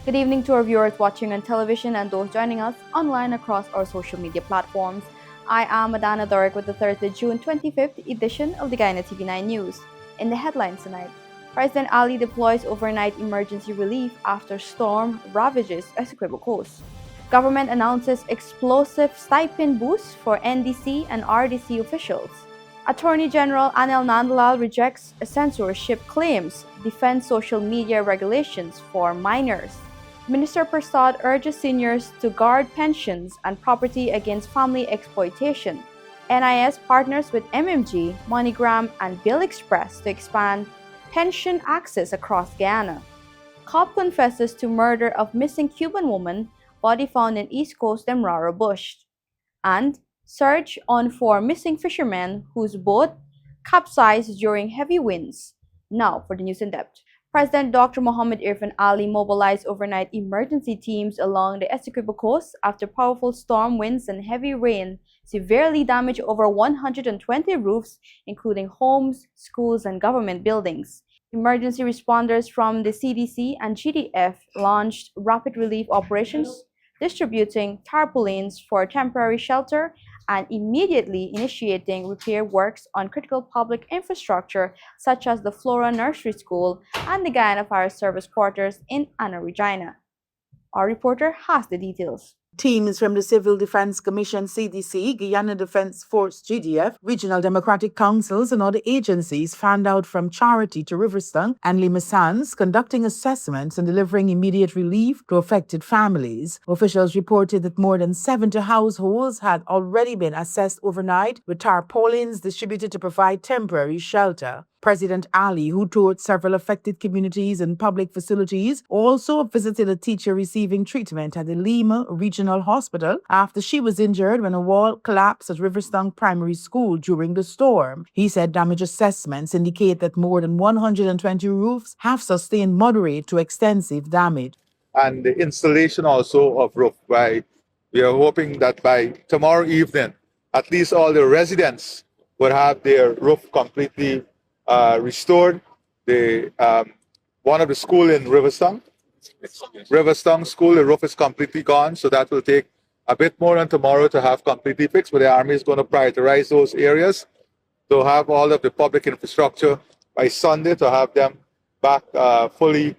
Good evening to our viewers watching on television and those joining us online across our social media platforms. I am Adana Doric with the Thursday, June 25th edition of the Guyana TV9 News. In the headlines tonight, President Ali deploys overnight emergency relief after storm ravages ESSEQUIBO coast. Government announces explosive stipend boost for NDC and RDC officials. Attorney General Anil Nandlal rejects censorship claims, defends social media regulations for minors. Minister Persaud urges seniors to guard pensions and property against family exploitation. NIS partners with MMG, MONEYGRAM, and Bill Express to expand pension access across Guyana. Cop confesses to murder of missing Cuban woman, body found in East Coast DEMERARA bush. And search on 4 missing fishermen whose boat capsized during heavy winds. Now for the news in depth. President Dr. Mohamed Irfan Ali mobilized overnight emergency teams along the ESSEQUIBO coast after powerful storm winds and heavy rain severely damaged over 120 roofs, including homes, schools, and government buildings. Emergency responders from the CDC and GDF launched rapid relief operations, distributing tarpaulins for temporary shelter and immediately initiating repair works on critical public infrastructure such as the Flora Nursery School and the Guyana Fire Service quarters in Anna Regina. Our reporter has the details. Teams from the Civil Defense Commission CDC, Guyana Defense Force GDF, Regional Democratic Councils and other agencies fanned out from Charity to Riverston and Limassans, conducting assessments and delivering immediate relief to affected families. Officials reported that more than 70 households had already been assessed overnight, with tarpaulins distributed to provide temporary shelter. President Ali, who toured several affected communities and public facilities, also visited a teacher receiving treatment at the Lima Regional Hospital after she was injured when a wall collapsed at Riverston Primary School during the storm. He said damage assessments indicate that more than 120 roofs have sustained moderate to extensive damage. And the installation also of roof. We are hoping that by tomorrow evening, at least all the residents would have their roof completely restored. One of the school in Riverston School, the roof is completely gone, so that will take a bit more than tomorrow to have completely fixed, but the Army is going to prioritize those areas to have all of the public infrastructure by Sunday to have them back fully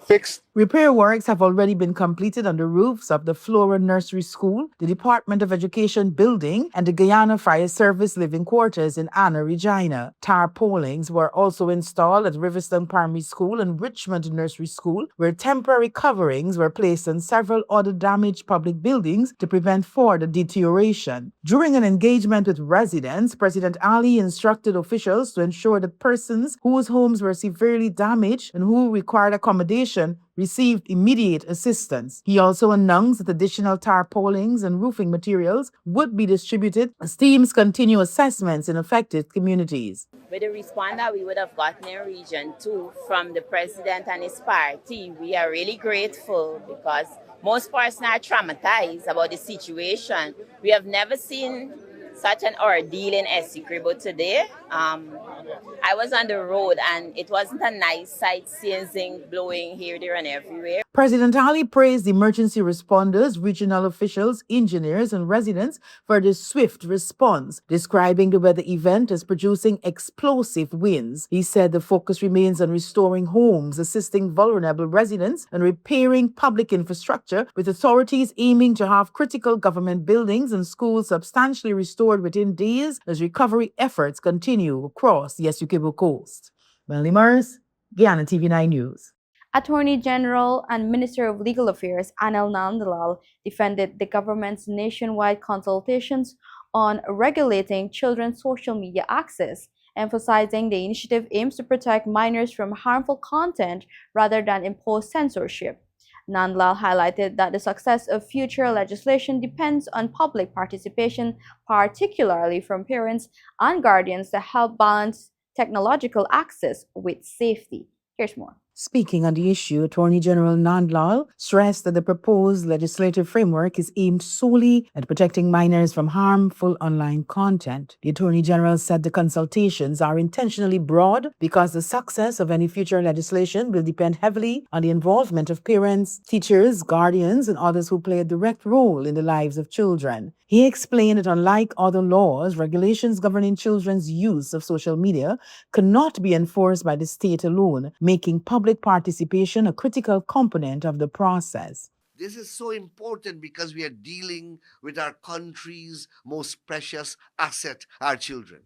fixed. Repair works have already been completed on the roofs of the Flora Nursery School, the Department of Education building, and the Guyana Fire Service living quarters in Anna Regina. Tarpaulins were also installed at Riverston Primary School and Richmond Nursery School, where temporary coverings were placed on several other damaged public buildings to prevent further deterioration. During an engagement with residents, President Ali instructed officials to ensure that persons whose homes were severely damaged and who required accommodation received immediate assistance. He also announced that additional tarpaulins and roofing materials would be distributed as teams continue assessments in affected communities. With the response that we would have gotten in Region 2 from the President and his party, we are really grateful because most persons are traumatized about the situation. We have never seen such an ordeal in ESSEQUIBO today. I was on the road and it wasn't a nice sight seeing zinc blowing here, there, and everywhere. President Ali praised emergency responders, regional officials, engineers, and residents for the swift response, describing the weather event as producing explosive winds. He said the focus remains on restoring homes, assisting vulnerable residents, and repairing public infrastructure, with authorities aiming to have critical government buildings and schools substantially restored within days as recovery efforts continue across the ESSEQUIBO coast. Melanie Mars, Guyana TV9 News. Attorney General and Minister of Legal Affairs Anil Nandlal defended the government's nationwide consultations on regulating children's social media access, emphasizing the initiative aims to protect minors from harmful content rather than impose censorship. Nandlal highlighted that the success of future legislation depends on public participation, particularly from parents and guardians, to help balance technological access with safety. Here's more. Speaking on the issue, Attorney General Nandlal stressed that the proposed legislative framework is aimed solely at protecting minors from harmful online content. The Attorney General said the consultations are intentionally broad because the success of any future legislation will depend heavily on the involvement of parents, teachers, guardians, and others who play a direct role in the lives of children. He explained that unlike other laws, regulations governing children's use of social media cannot be enforced by the state alone, making public participation a critical component of the process. This is so important because we are dealing with our country's most precious asset, our children.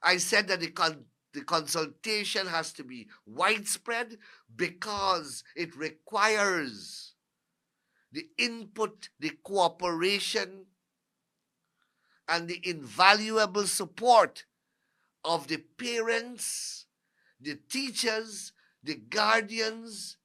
I said that the consultation has to be widespread because it requires the input, the cooperation, and the invaluable support of the parents, the teachers, the guardians,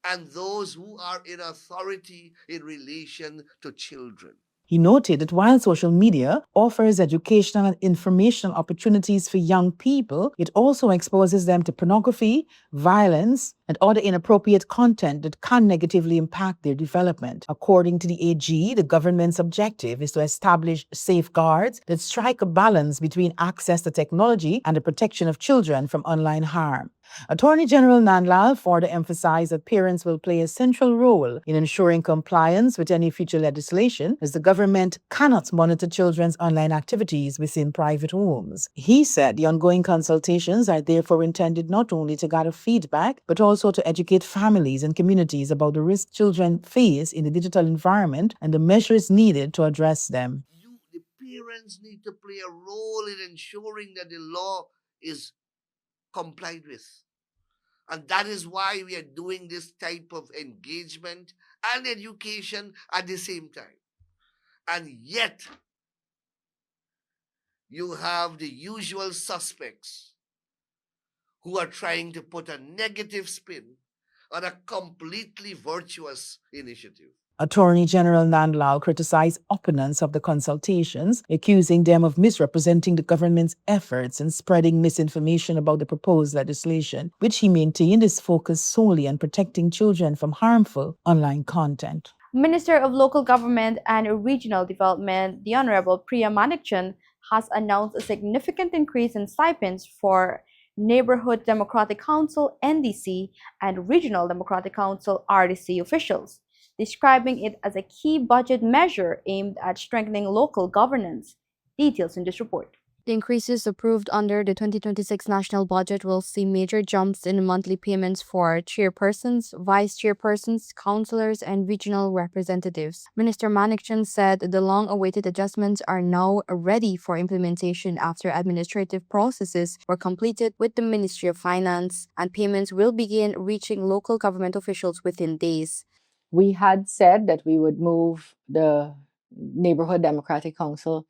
and those who are in authority in relation to children. He noted that while social media offers educational and informational opportunities for young people, it also exposes them to pornography, violence, and other inappropriate content that can negatively impact their development. According to the AG, the government's objective is to establish safeguards that strike a balance between access to technology and the protection of children from online harm. Attorney General Nandlal further emphasized that parents will play a central role in ensuring compliance with any future legislation, as the government cannot monitor children's online activities within private homes. He said the ongoing consultations are therefore intended not only to gather feedback, but also to educate families and communities about the risks children face in the digital environment and the measures needed to address them. The parents need to play a role in ensuring that the law is complied with. And that is why we are doing this type of engagement and education at the same time. And yet, you have the usual suspects who are trying to put a negative spin on a completely virtuous initiative. Attorney General Nandlal criticized opponents of the consultations, accusing them of misrepresenting the government's efforts and spreading misinformation about the proposed legislation, which he maintained is focused solely on protecting children from harmful online content. Minister of Local Government and Regional Development, the Honorable Priya Manikchand, has announced a significant increase in stipends for Neighborhood Democratic Council (NDC) and Regional Democratic Council (RDC) officials, describing it as a key budget measure aimed at strengthening local governance. Details in this report. The increases approved under the 2026 national budget will see major jumps in monthly payments for chairpersons, vice chairpersons, councillors, and regional representatives. Minister Manikchand said the long-awaited adjustments are now ready for implementation after administrative processes were completed with the Ministry of Finance, and payments will begin reaching local government officials within days. We had said that we would move the Neighborhood Democratic Council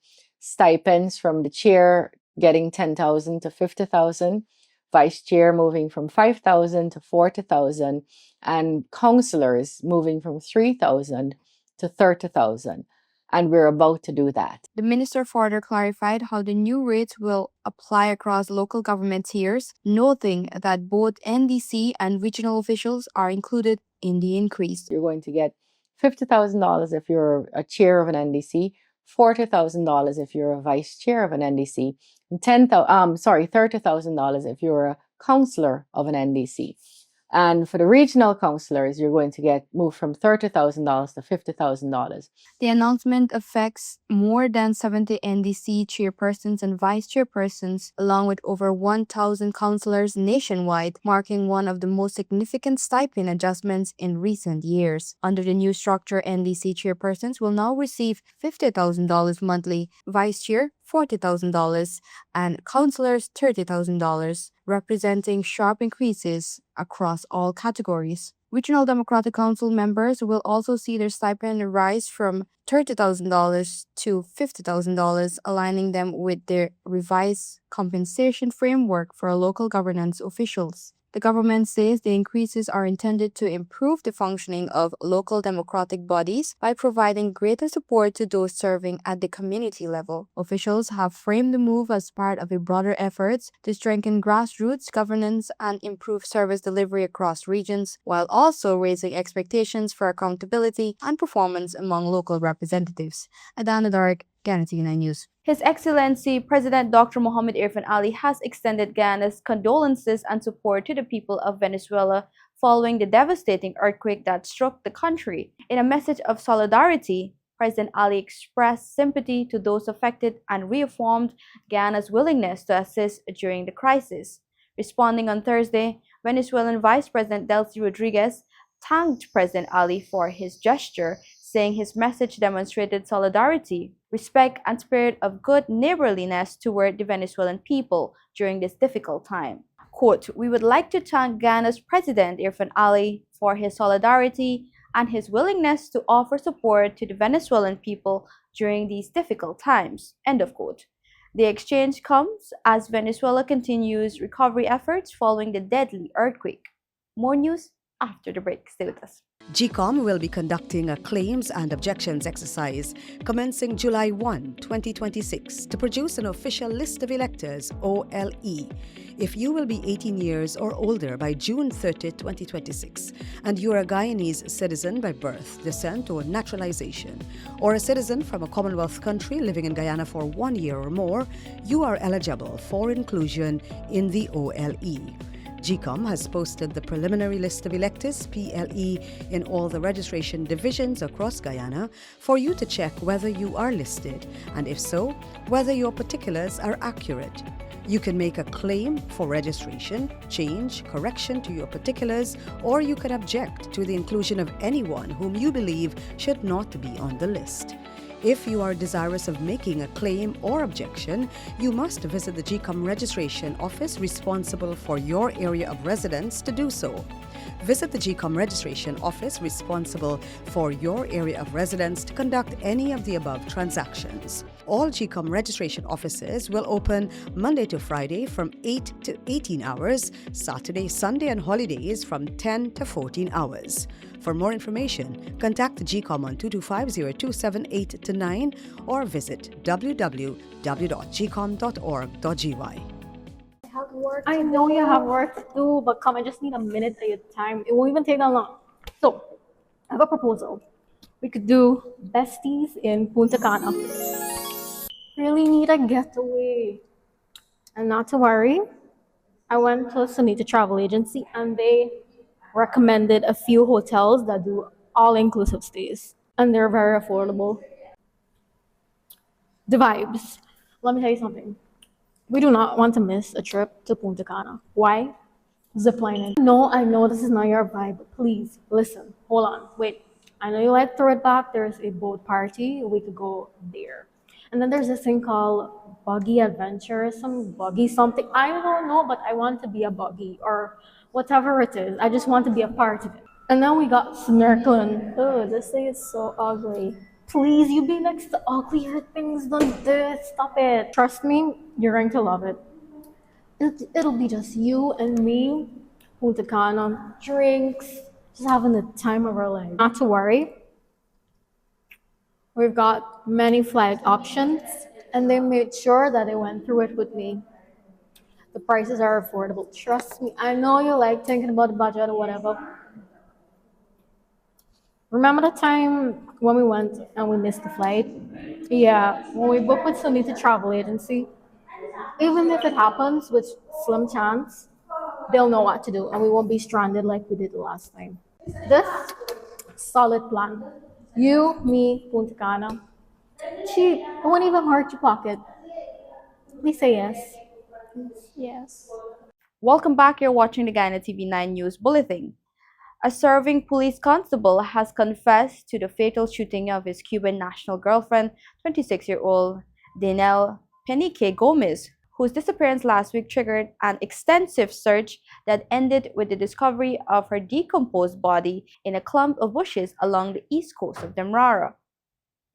stipends from the chair getting 10,000 to 50,000, vice chair moving from 5,000 to 40,000, and councillors moving from 3,000 to 30,000. And we're about to do that. The minister further clarified how the new rates will apply across local government tiers, noting that both NDC and regional officials are included in the increase. You're going to get $50,000 if you're a chair of an NDC, $40,000 if you're a vice chair of an NDC, and $30,000 if you're a councillor of an NDC. And for the regional councillors, you're going to get moved from $30,000 to $50,000. The announcement affects more than 70 NDC chairpersons and vice chairpersons, along with over 1,000 councillors nationwide, marking one of the most significant stipend adjustments in recent years. Under the new structure, NDC chairpersons will now receive $50,000 monthly, vice chair $40,000, and councillors $30,000, representing sharp increases across all categories. Regional Democratic Council members will also see their stipend rise from $30,000 to $50,000, aligning them with their revised compensation framework for local governance officials. The government says the increases are intended to improve the functioning of local democratic bodies by providing greater support to those serving at the community level. Officials have framed the move as part of a broader effort to strengthen grassroots governance and improve service delivery across regions, while also raising expectations for accountability and performance among local representatives. Adana Dark, Guyana TV9 News. His Excellency President Dr. Mohamed Irfan Ali has extended Guyana's condolences and support to the people of Venezuela following the devastating earthquake that struck the country. In a message of solidarity, President Ali expressed sympathy to those affected and reaffirmed Guyana's willingness to assist during the crisis. Responding on Thursday, Venezuelan Vice President Delcy Rodriguez thanked President Ali for his gesture, saying his message demonstrated solidarity, respect, and spirit of good neighborliness toward the Venezuelan people during this difficult time. Quote, "We would like to thank Guyana's President Irfan Ali for his solidarity and his willingness to offer support to the Venezuelan people during these difficult times." End of quote. The exchange comes as Venezuela continues recovery efforts following the deadly earthquake. More news after the break. Stay with us. GCOM will be conducting a claims and objections exercise commencing July 1, 2026 to produce an official list of electors, OLE. If you will be 18 years or older by June 30, 2026, and you are a Guyanese citizen by birth, descent, or naturalization, or a citizen from a Commonwealth country living in Guyana for 1 year or more, you are eligible for inclusion in the OLE. GCOM has posted the preliminary list of electors, PLE, in all the registration divisions across Guyana for you to check whether you are listed, and if so, whether your particulars are accurate. You can make a claim for registration, change, correction to your particulars, or you can object to the inclusion of anyone whom you believe should not be on the list. If you are desirous of making a claim or objection, you must visit the GCOM registration office responsible for your area of residence to do so. Visit the GCOM registration office responsible for your area of residence to conduct any of the above transactions. All GCOM registration offices will open Monday to Friday from 8 to 18 hours, Saturday, Sunday, and holidays from 10 to 14 hours. For more information, contact the GCOM on 225-0278-9 or visit www.gcom.org.gy. I know you have work to do, but come, I just need a minute of your time. It won't even take that long. So, I have a proposal. We could do besties in Punta Cana. Really need a getaway. And not to worry, I went to Sunita Travel Agency and they recommended a few hotels that do all-inclusive stays. And they're very affordable. The vibes. Let me tell you something. We do not want to miss a trip to Punta Cana. Why? Ziplining. No, I know this is not your vibe, but please, listen. Hold on, wait. I know you like throw it back. There's a boat party. We could go there. And then there's this thing called buggy adventure, some buggy something. I don't know, but I want to be a buggy or whatever it is. I just want to be a part of it. And then we got snorkeling. Oh, this thing is so ugly. Please, you be next to uglier things than this. Stop it. Trust me, you're going to love it. It'll be just you and me, Punta Cana, drinks, just having the time of our life. Not to worry. We've got many flight options, and they made sure that they went through it with me. The prices are affordable. Trust me. I know you like thinking about the budget or whatever. Remember the time when we went and we missed the flight? Yeah, when we booked with Sunita Travel Agency, even if it happens, with slim chance, they'll know what to do and we won't be stranded like we did the last time. This solid plan. You, me, Punta Cana. Cheap. It won't even hurt your pocket. Please say yes. Yes. Welcome back. You're watching the Guyana TV9 News Bulletin. A serving police constable has confessed to the fatal shooting of his Cuban national girlfriend, 26-year-old Danelle Penique Gomez, whose disappearance last week triggered an extensive search that ended with the discovery of her decomposed body in a clump of bushes along the east coast of Demerara.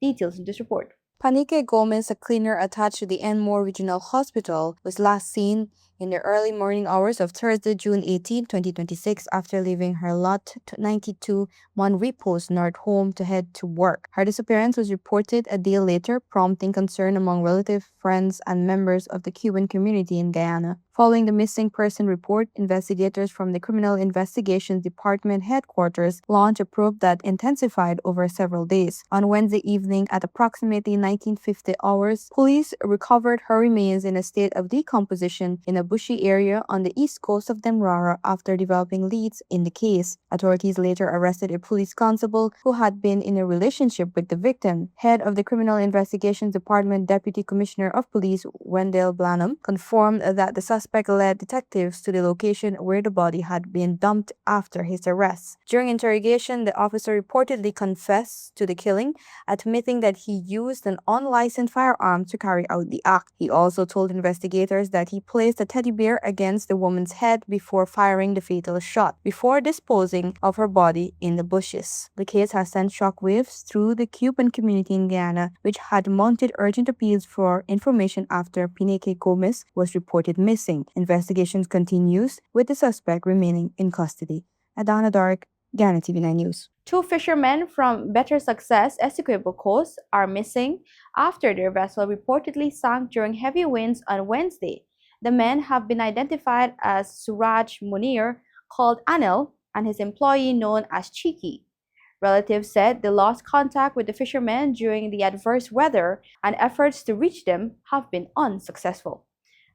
Details in this report. Penique Gomez, a cleaner attached to the Enmore Regional Hospital, was last seen in the early morning hours of Thursday, June 18, 2026, after leaving her Lot 92 Monrepost North home to head to work. Her disappearance was reported a day later, prompting concern among relatives, friends, and members of the Cuban community in Guyana. Following the missing person report, investigators from the Criminal Investigations Department headquarters launched a probe that intensified over several days. On Wednesday evening at approximately 1950 hours, police recovered her remains in a state of decomposition in a bushy area on the east coast of Demerara after developing leads in the case. Authorities later arrested a police constable who had been in a relationship with the victim. Head of the Criminal Investigations Department Deputy Commissioner of Police Wendell Blanham confirmed that the suspect led detectives to the location where the body had been dumped after his arrest. During interrogation, the officer reportedly confessed to the killing, admitting that he used an unlicensed firearm to carry out the act. He also told investigators that he placed a teddy bear against the woman's head before firing the fatal shot, before disposing of her body in the bushes. The case has sent shockwaves through the Cuban community in Guyana, which had mounted urgent appeals for information after Pineke Gomez was reported missing. Investigations continues, with the suspect remaining in custody. Adana Dark, Guyana TV9 News. 2 fishermen from Better Success ESSEQUIBO coast are missing after their vessel reportedly sank during heavy winds on Wednesday. The men have been identified as Suraj Munir, called Anil, and his employee known as Cheeky. Relatives said they lost contact with the fishermen during the adverse weather, and efforts to reach them have been unsuccessful.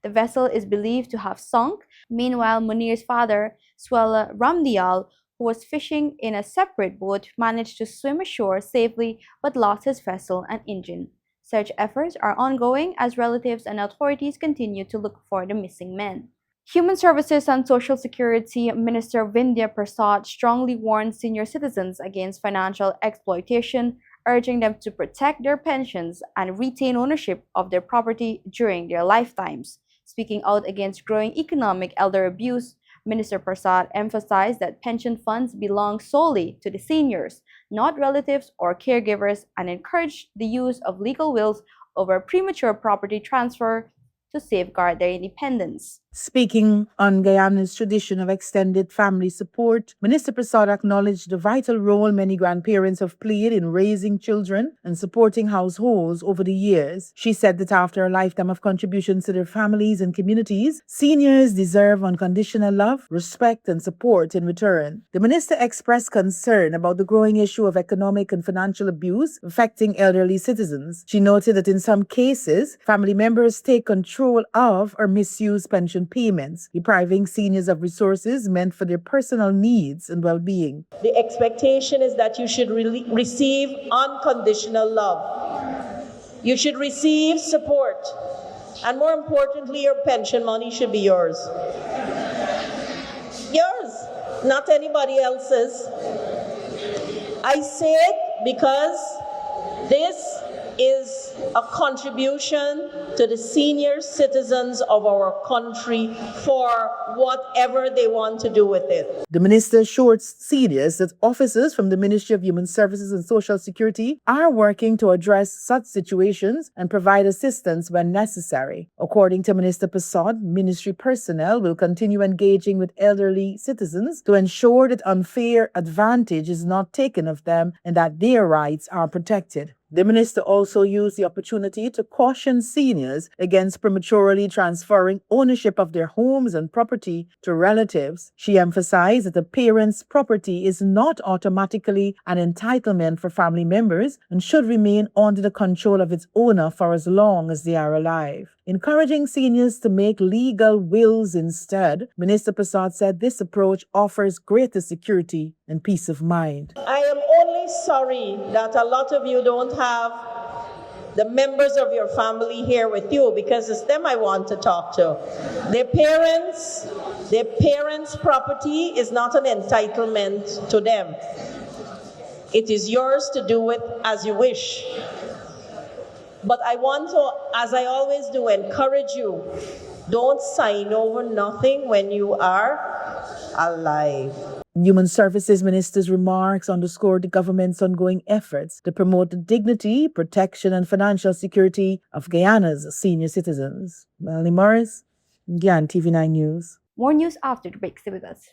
The vessel is believed to have sunk. Meanwhile, Munir's father, Swela Ramdial, who was fishing in a separate boat, managed to swim ashore safely but lost his vessel and engine. Search efforts are ongoing as relatives and authorities continue to look for the missing men. Human Services and Social Security Minister MIN.PERSAUD strongly warned senior citizens against financial exploitation, urging them to protect their pensions and retain ownership of their property during their lifetimes. Speaking out against growing economic elder abuse, Minister Persaud emphasized that pension funds belong solely to the seniors, not relatives or caregivers, and encouraged the use of legal wills over premature property transfer to safeguard their independence. Speaking on Guyana's tradition of extended family support, Minister Persaud acknowledged the vital role many grandparents have played in raising children and supporting households over the years. She said that after a lifetime of contributions to their families and communities, seniors deserve unconditional love, respect, and support in return. The minister expressed concern about the growing issue of economic and financial abuse affecting elderly citizens. She noted that in some cases, family members take control of or misuse pension payments, depriving seniors of resources meant for their personal needs and well-being. The expectation is that you should receive unconditional love. You should receive support. And more importantly, your pension money should be yours. Yours, not anybody else's. I say it because this is a contribution to the senior citizens of our country for whatever they want to do with it. The minister assured seniors that officers from the Ministry of Human Services and Social Security are working to address such situations and provide assistance when necessary. According to Minister Persaud, ministry personnel will continue engaging with elderly citizens to ensure that unfair advantage is not taken of them and that their rights are protected. The minister also used the opportunity to caution seniors against prematurely transferring ownership of their homes and property to relatives. She emphasized that a parent's property is not automatically an entitlement for family members and should remain under the control of its owner for as long as they are alive. Encouraging seniors to make legal wills instead, Minister Persaud said this approach offers greater security and peace of mind. I am only sorry that a lot of you don't have the members of your family here with you, because it's them I want to talk to. Their parents' property is not an entitlement to them. It is yours to do with as you wish. But I want to, as I always do, encourage you, don't sign over nothing when you are alive. Human Services Minister's remarks underscored the government's ongoing efforts to promote the dignity, protection, and financial security of Guyana's senior citizens. Melanie Morris, Guyana TV9 News. More news after the break. Stay with us.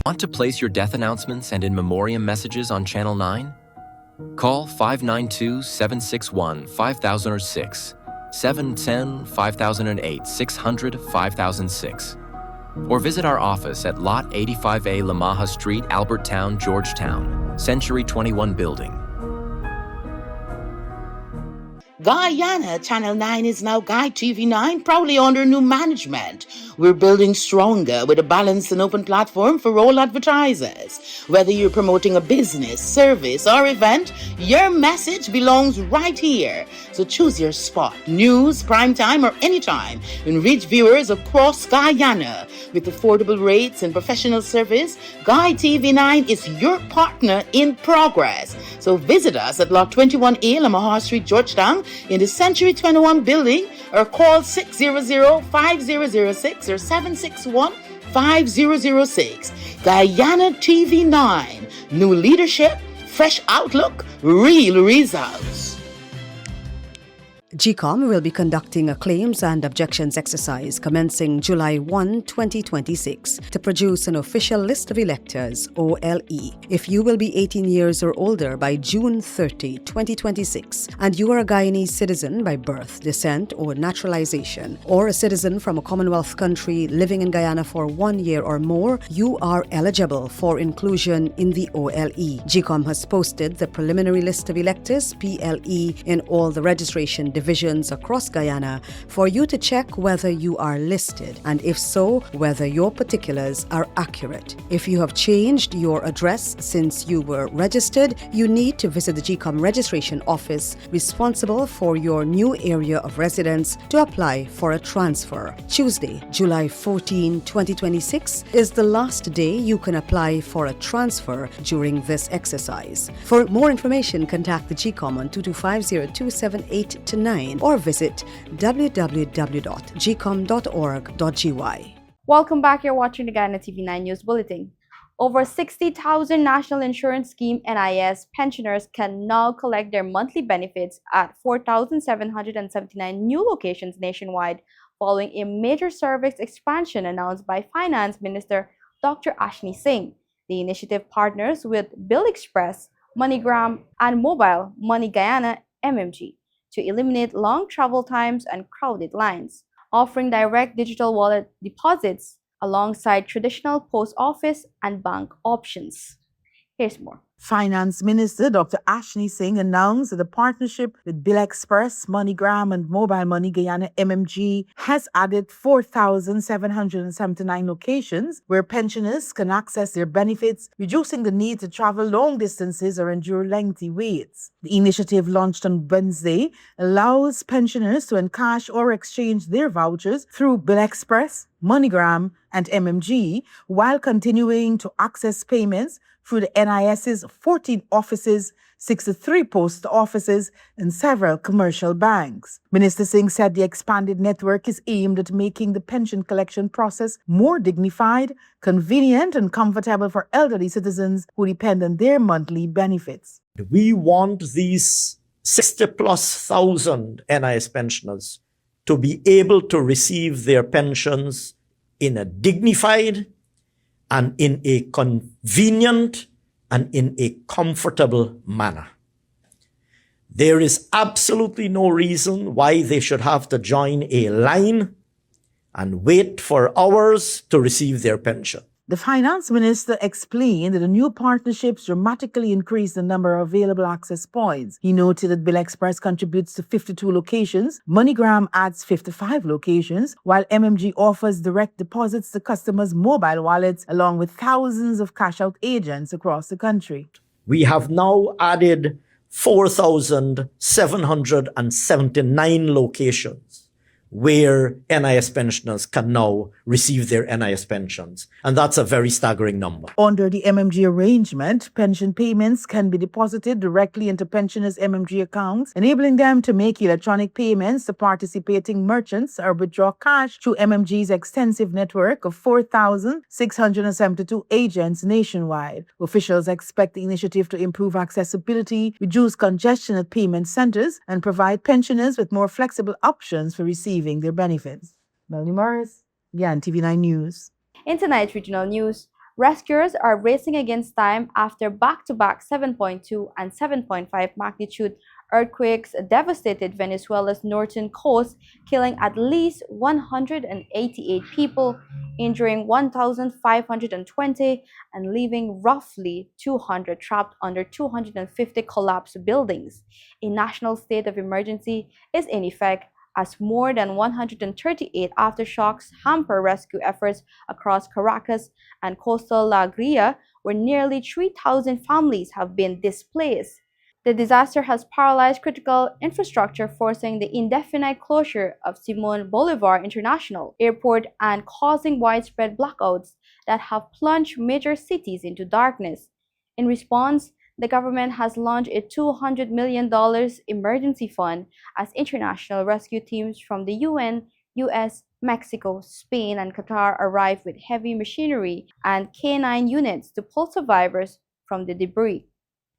Want to place your death announcements and in memoriam messages on Channel 9? Call 592-761-5006, 710-5008, 600-5006. Or visit our office at Lot 85A Lamaha Street, Albertown, Georgetown, Century 21 Building. Guyana, Channel 9 is now Guy TV9, proudly under new management. We're building stronger with a balanced and open platform for all advertisers. Whether you're promoting a business, service, or event, your message belongs right here. So choose your spot, news, prime time, or anytime, and reach viewers across Guyana. With affordable rates and professional service, Guy TV9 is your partner in progress. So visit us at Lot 21A, Lamaha Street, Georgetown, in the Century 21 building, or call 600-5006 or 761-5006. Guyana TV9. New leadership, fresh outlook, real results. GCOM will be conducting a claims and objections exercise commencing July 1, 2026 to produce an official list of electors, OLE. If you will be 18 years or older by June 30, 2026, and you are a Guyanese citizen by birth, descent, or naturalization, or a citizen from a Commonwealth country living in Guyana for 1 year or more, you are eligible for inclusion in the OLE. GCOM has posted the preliminary list of electors, PLE, in all the registration divisions across Guyana for you to check whether you are listed, and if so, whether your particulars are accurate. If you have changed your address since you were registered, you need to visit the GCOM registration office responsible for your new area of residence to apply for a transfer. Tuesday, July 14, 2026 is the last day you can apply for a transfer during this exercise. For more information, contact the GCOM on 225-0278-9 or visit www.gcom.org.gy. Welcome back. You're watching the Guyana TV9 News Bulletin. Over 60,000 National Insurance Scheme NIS pensioners can now collect their monthly benefits at 4,779 new locations nationwide following a major service expansion announced by Finance Minister Dr. Ashni Singh. The initiative partners with Bill Express, MONEYGRAM, and Mobile Money Guyana MMG to eliminate long travel times and crowded lines, offering direct digital wallet deposits alongside traditional post office and bank options. Here's more. Finance Minister Dr. Ashni Singh announced that the partnership with Bill Express, MONEYGRAM, and Mobile Money Guyana MMG has added 4,779 locations where pensioners can access their benefits, reducing the need to travel long distances or endure lengthy waits. The initiative, launched on Wednesday, allows pensioners to encash or exchange their vouchers through Bill Express, MONEYGRAM, and MMG while continuing to access payments through the NIS's 14 offices, 63 post offices, and several commercial banks. Minister Singh said the expanded network is aimed at making the pension collection process more dignified, convenient, and comfortable for elderly citizens who depend on their monthly benefits. We want these 60,000+ NIS pensioners to be able to receive their pensions in a dignified and in a convenient and in a comfortable manner. There is absolutely no reason why they should have to join a line and wait for hours to receive their pension. The finance minister explained that the new partnerships dramatically increase the number of available access points. He noted that Bill Express contributes to 52 locations, MONEYGRAM adds 55 locations, while MMG offers direct deposits to customers' mobile wallets along with thousands of cash-out agents across the country. We have now added 4,779 locations where NIS pensioners can now receive their NIS pensions. And that's a very staggering number. Under the MMG arrangement, pension payments can be deposited directly into pensioners' MMG accounts, enabling them to make electronic payments to participating merchants or withdraw cash through MMG's extensive network of 4,672 agents nationwide. Officials expect the initiative to improve accessibility, reduce congestion at payment centers, and provide pensioners with more flexible options for receiving their benefits. Melanie Morris, Guyana TV9 News. In tonight's regional news, rescuers are racing against time after back-to-back 7.2 and 7.5 magnitude earthquakes devastated Venezuela's northern coast, killing at least 188 people, injuring 1,520, and leaving roughly 200 trapped under 250 collapsed buildings. A national state of emergency is in effect as more than 138 aftershocks hamper rescue efforts across Caracas and coastal La Guaira, where nearly 3,000 families have been displaced. The disaster has paralyzed critical infrastructure, forcing the indefinite closure of Simón Bolívar International Airport and causing widespread blackouts that have plunged major cities into darkness. In response, the government has launched a $200 million emergency fund as international rescue teams from the UN, US, Mexico, Spain, and Qatar arrive with heavy machinery and K9 units to pull survivors from the debris.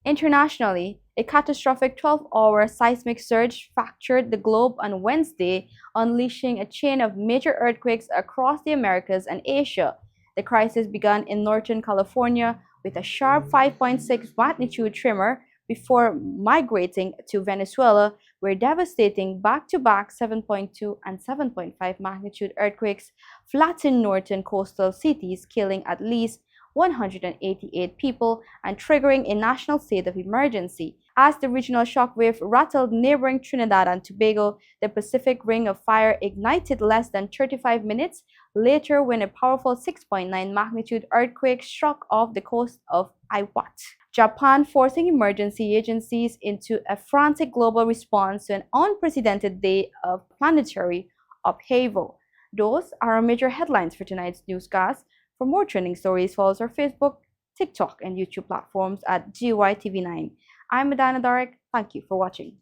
Internationally, a catastrophic 12-hour seismic surge fractured the globe on Wednesday, unleashing a chain of major earthquakes across the Americas and Asia. The crisis began in Northern California with a sharp 5.6 magnitude tremor before migrating to Venezuela, where devastating back-to-back 7.2 and 7.5 magnitude earthquakes flattened northern coastal cities, killing at least 188 people and triggering a national state of emergency. As the regional shockwave rattled neighboring Trinidad and Tobago, the Pacific Ring of Fire ignited less than 35 minutes later when a powerful 6.9 magnitude earthquake struck off the coast of Iwat, Japan, forcing emergency agencies into a frantic global response to an unprecedented day of planetary upheaval. Those are our major headlines for tonight's newscast. For more trending stories, follow us on our Facebook, TikTok, and YouTube platforms at GOV'T TV9. I'm Madana Darek. Thank you for watching.